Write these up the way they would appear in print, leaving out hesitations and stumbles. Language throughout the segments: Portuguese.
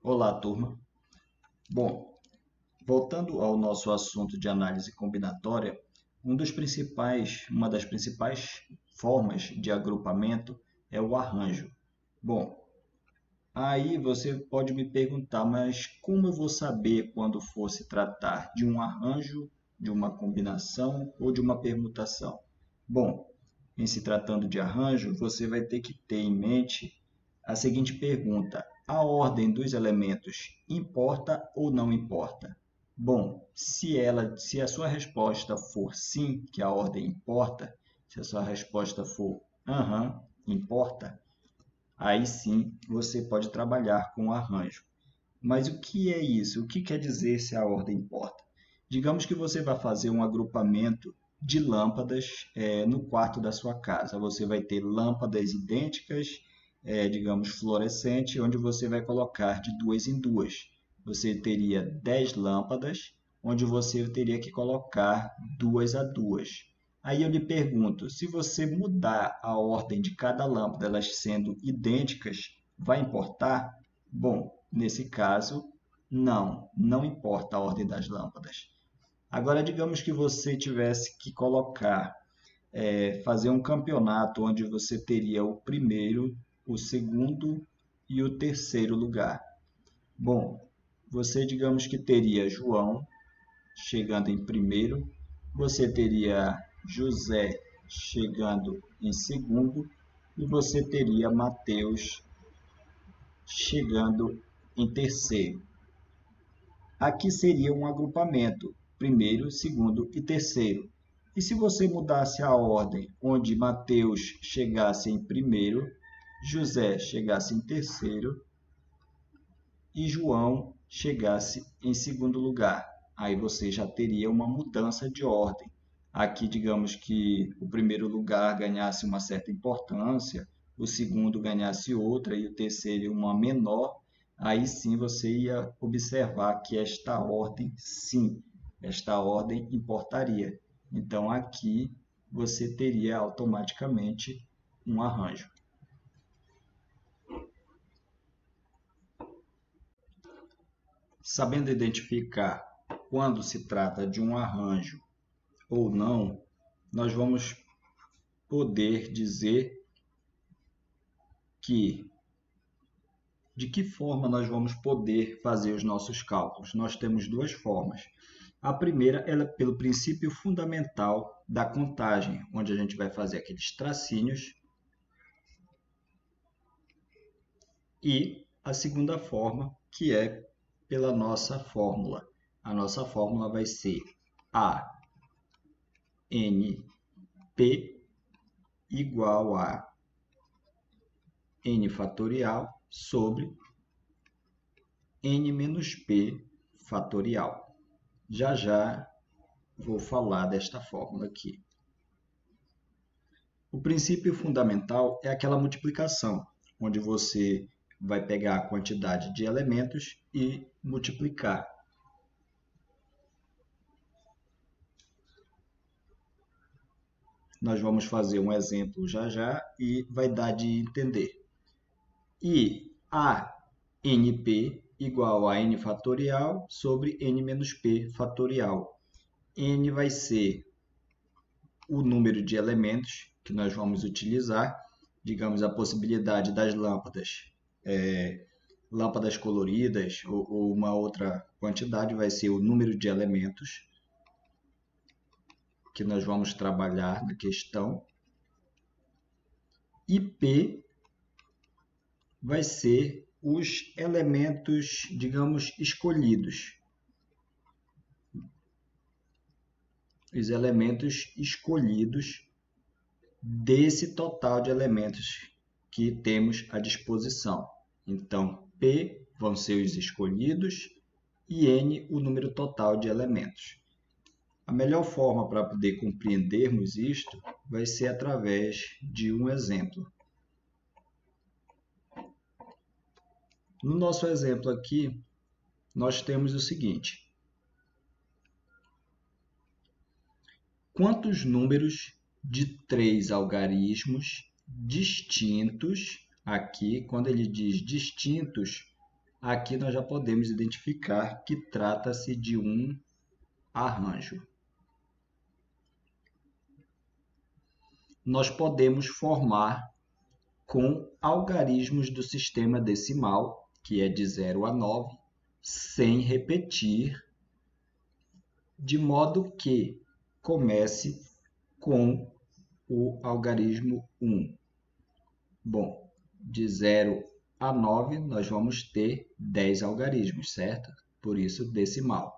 Olá, turma. Bom, voltando ao nosso assunto de análise combinatória, uma das principais formas de agrupamento é o arranjo. Bom, aí você pode me perguntar, mas como eu vou saber quando for se tratar de um arranjo, de uma combinação ou de uma permutação? Bom, em se tratando de arranjo, você vai ter que ter em mente a seguinte pergunta: a ordem dos elementos importa ou não importa? Bom, se a sua resposta for sim, que a ordem importa, se a sua resposta for aham, importa, aí sim você pode trabalhar com o arranjo. Mas o que é isso? O que quer dizer se a ordem importa? Digamos que você vai fazer um agrupamento de lâmpadas no quarto da sua casa. Você vai ter lâmpadas idênticas, digamos, fluorescente, onde você vai colocar de duas em duas. Você teria 10 lâmpadas, onde você teria que colocar duas a duas. Aí eu lhe pergunto, se você mudar a ordem de cada lâmpada, elas sendo idênticas, vai importar? Bom, nesse caso, não importa a ordem das lâmpadas. Agora, digamos que você tivesse que fazer um campeonato onde você teria o primeiro, o segundo e o terceiro lugar. Bom, você digamos que teria João chegando em primeiro, você teria José chegando em segundo e você teria Mateus chegando em terceiro. Aqui seria um agrupamento, primeiro, segundo e terceiro. E se você mudasse a ordem, onde Mateus chegasse em primeiro, José chegasse em terceiro e João chegasse em segundo lugar, aí você já teria uma mudança de ordem. Aqui, digamos que o primeiro lugar ganhasse uma certa importância, o segundo ganhasse outra e o terceiro uma menor, aí sim você ia observar que esta ordem, sim, esta ordem importaria. Então aqui você teria automaticamente um arranjo. Sabendo identificar quando se trata de um arranjo ou não, nós vamos poder dizer que de que forma nós vamos poder fazer os nossos cálculos. Nós temos duas formas. A primeira é pelo princípio fundamental da contagem, onde a gente vai fazer aqueles tracinhos. E a segunda forma, que é pela nossa fórmula. A nossa fórmula vai ser A NP igual a n fatorial sobre n menos p fatorial. Já já vou falar desta fórmula aqui. O princípio fundamental é aquela multiplicação, onde você vai pegar a quantidade de elementos e multiplicar. Nós vamos fazer um exemplo já já e vai dar de entender. E a np igual a n fatorial sobre n menos p fatorial. N vai ser o número de elementos que nós vamos utilizar, digamos, a possibilidade das lâmpadas, lâmpadas coloridas ou uma outra quantidade vai ser o número de elementos que nós vamos trabalhar na questão. E P vai ser os elementos, digamos, escolhidos. Os elementos escolhidos desse total de elementos que temos à disposição. Então, P vão ser os escolhidos e N o número total de elementos. A melhor forma para poder compreendermos isto vai ser através de um exemplo. No nosso exemplo aqui, nós temos o seguinte: quantos números de 3 algarismos distintos, aqui, quando ele diz distintos, aqui nós já podemos identificar que trata-se de um arranjo. Nós podemos formar com algarismos do sistema decimal, que é de 0 a 9, sem repetir, de modo que comece com o algarismo 1. Bom, de 0 a 9 nós vamos ter 10 algarismos, certo? Por isso decimal.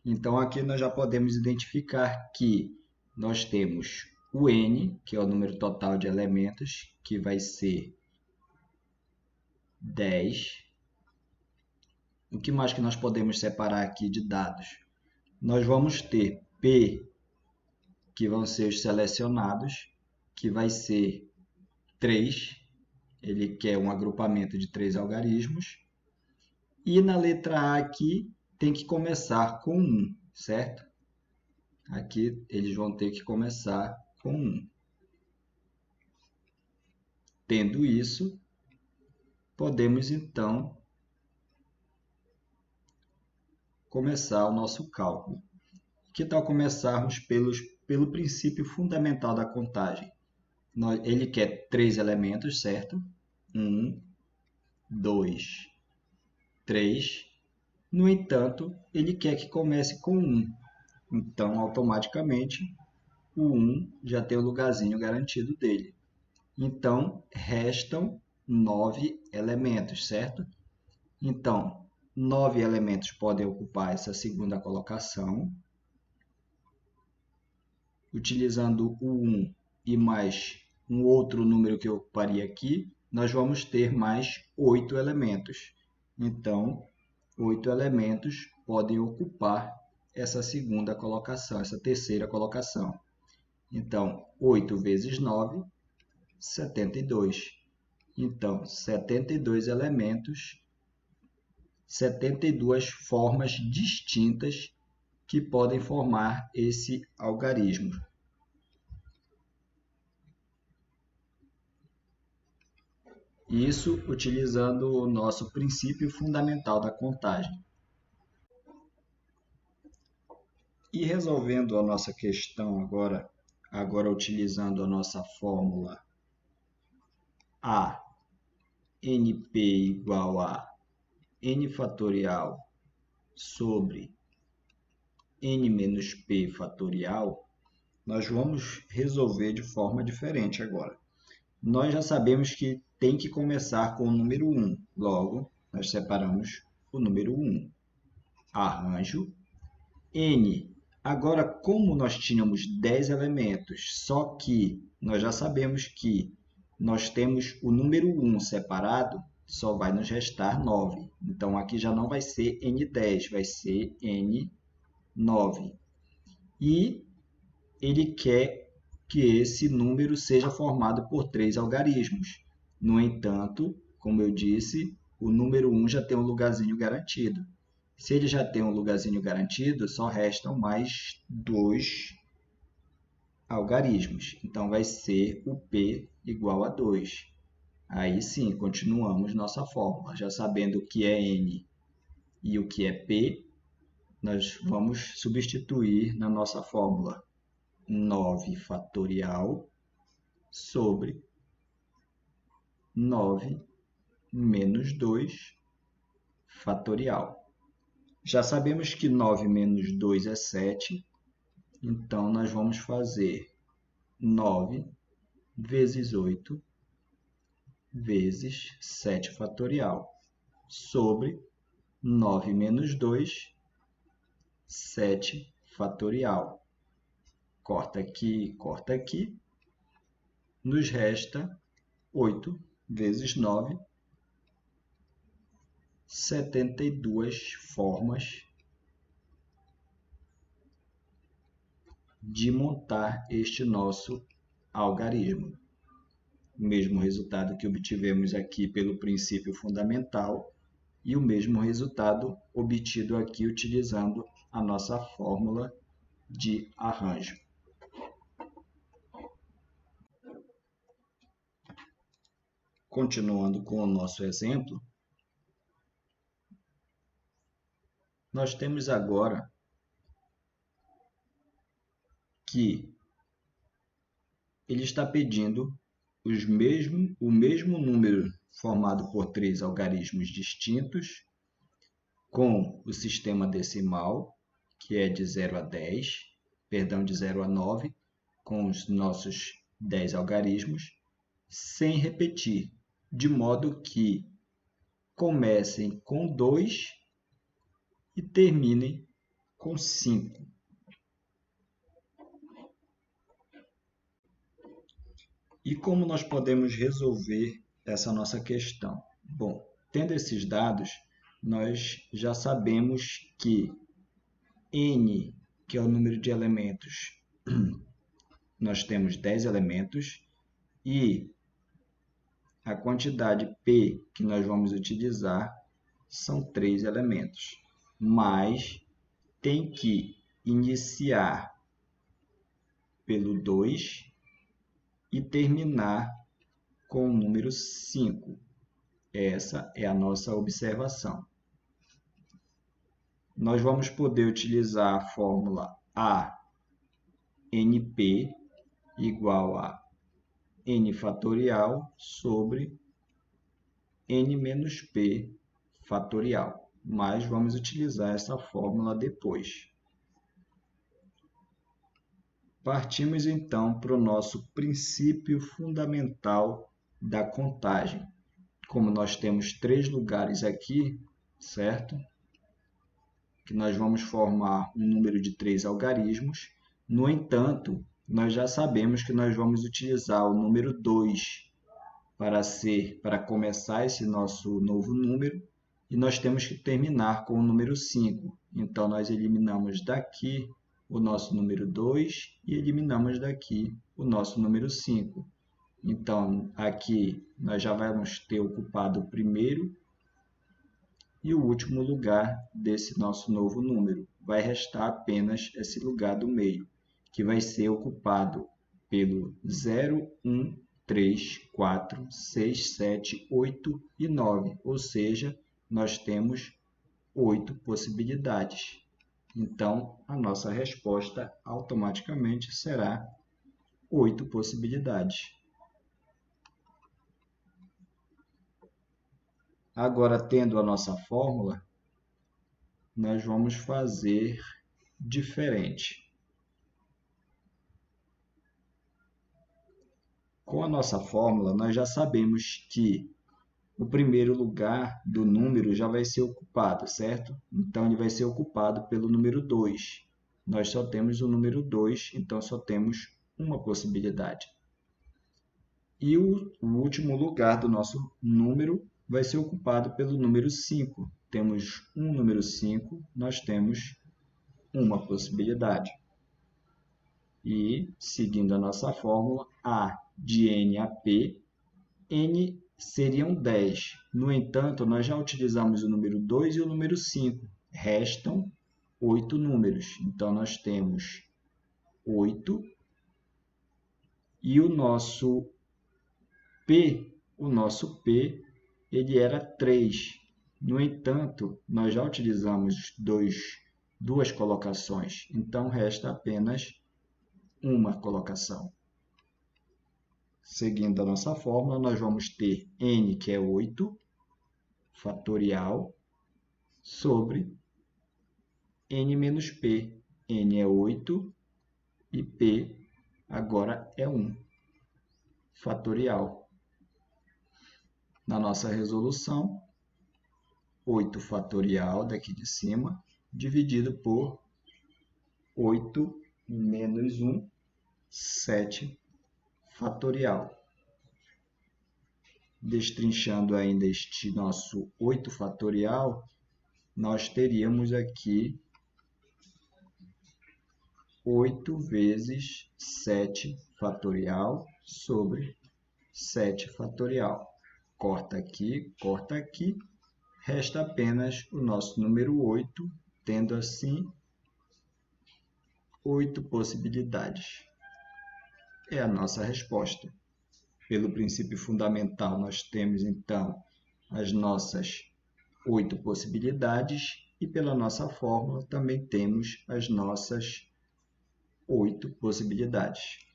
Então aqui nós já podemos identificar que nós temos o n, que é o número total de elementos, que vai ser 10. O que mais que nós podemos separar aqui de dados? Nós vamos ter P, que vão ser os selecionados, que vai ser 3. Ele quer um agrupamento de 3 algarismos. E na letra A aqui tem que começar com 1, certo? Aqui eles vão ter que começar com 1. Tendo isso, podemos então começar o nosso cálculo. Que tal começarmos pelo princípio fundamental da contagem? Ele quer 3 elementos, certo? 1, 2, 3. No entanto, ele quer que comece com 1. Então, automaticamente, o 1 já tem o lugarzinho garantido dele. Então, restam 9 elementos, certo? Então, 9 elementos podem ocupar essa segunda colocação. Utilizando o 1 e mais um outro número que eu ocuparia aqui, nós vamos ter mais 8 elementos. Então, 8 elementos podem ocupar essa segunda colocação, essa terceira colocação. Então, 8 vezes 9, 72. Então, 72 elementos, 72 formas distintas que podem formar esse algarismo. Isso utilizando o nosso princípio fundamental da contagem. E resolvendo a nossa questão agora utilizando a nossa fórmula A, np igual a n fatorial sobre n menos p fatorial, nós vamos resolver de forma diferente agora. Nós já sabemos que tem que começar com o número 1. Logo, nós separamos o número 1. Arranjo n. Agora, como nós tínhamos 10 elementos, só que nós já sabemos que nós temos o número 1 separado, só vai nos restar 9. Então, aqui já não vai ser n10, vai ser n9. E ele quer que esse número seja formado por 3 algarismos. No entanto, como eu disse, o número 1 já tem um lugarzinho garantido. Se ele já tem um lugarzinho garantido, só restam mais 2 algarismos. Então, vai ser o P igual a 2. Aí sim, continuamos nossa fórmula. Já sabendo o que é N e o que é P, nós vamos substituir na nossa fórmula 9 fatorial sobre 9 menos 2 fatorial. Já sabemos que 9 menos 2 é 7, então nós vamos fazer 9 vezes 8 vezes 7 fatorial sobre 9 menos 2, 7 fatorial. Corta aqui, nos resta 8 vezes 9, 72 formas de montar este nosso algarismo. O mesmo resultado que obtivemos aqui pelo princípio fundamental e o mesmo resultado obtido aqui utilizando a nossa fórmula de arranjo. Continuando com o nosso exemplo, Nós temos agora que ele está pedindo o mesmo número formado por 3 algarismos distintos, com o sistema decimal, que é de 0 a 10, perdão, de 0 a 9, com os nossos 10 algarismos, sem repetir, de modo que comecem com 2 e terminem com 5. E como nós podemos resolver essa nossa questão? Bom, tendo esses dados, nós já sabemos que n, que é o número de elementos, nós temos 10 elementos, e a quantidade P que nós vamos utilizar são 3 elementos. Mas tem que iniciar pelo 2 e terminar com o número 5. Essa é a nossa observação. Nós vamos poder utilizar a fórmula ANP igual a n fatorial sobre n menos p fatorial. Mas vamos utilizar essa fórmula depois. Partimos então para o nosso princípio fundamental da contagem. Como nós temos 3 lugares aqui, certo? Que nós vamos formar um número de 3 algarismos. No entanto, nós já sabemos que nós vamos utilizar o número 2 para começar esse nosso novo número, e nós temos que terminar com o número 5. Então, nós eliminamos daqui o nosso número 2 e eliminamos daqui o nosso número 5. Então, aqui nós já vamos ter ocupado o primeiro e o último lugar desse nosso novo número. Vai restar apenas esse lugar do meio, que vai ser ocupado pelo 0, 1, 3, 4, 6, 7, 8 e 9. Ou seja, nós temos 8 possibilidades. Então, a nossa resposta automaticamente será 8 possibilidades. Agora, tendo a nossa fórmula, nós vamos fazer diferente. Com a nossa fórmula, nós já sabemos que o primeiro lugar do número já vai ser ocupado, certo? Então, ele vai ser ocupado pelo número 2. Nós só temos o número 2, então só temos uma possibilidade. E o último lugar do nosso número vai ser ocupado pelo número 5. Temos um número 5, nós temos uma possibilidade. E, seguindo a nossa fórmula, A de n a p, n seriam 10. No entanto, nós já utilizamos o número 2 e o número 5. Restam 8 números. Então, nós temos 8. E o nosso P, ele era 3. No entanto, nós já utilizamos duas colocações. Então, resta apenas uma colocação. Seguindo a nossa fórmula, nós vamos ter n, que é 8, fatorial, sobre n menos p. N é 8 e p agora é 1, fatorial. Na nossa resolução, 8 fatorial daqui de cima, dividido por 8 menos 1, 7 fatorial. Destrinchando ainda este nosso 8 fatorial, nós teríamos aqui 8 vezes 7 fatorial sobre 7 fatorial. Corta aqui, resta apenas o nosso número 8, tendo assim 8 possibilidades. É a nossa resposta. Pelo princípio fundamental, nós temos, então, as nossas 8 possibilidades E pela nossa fórmula também temos as nossas 8 possibilidades.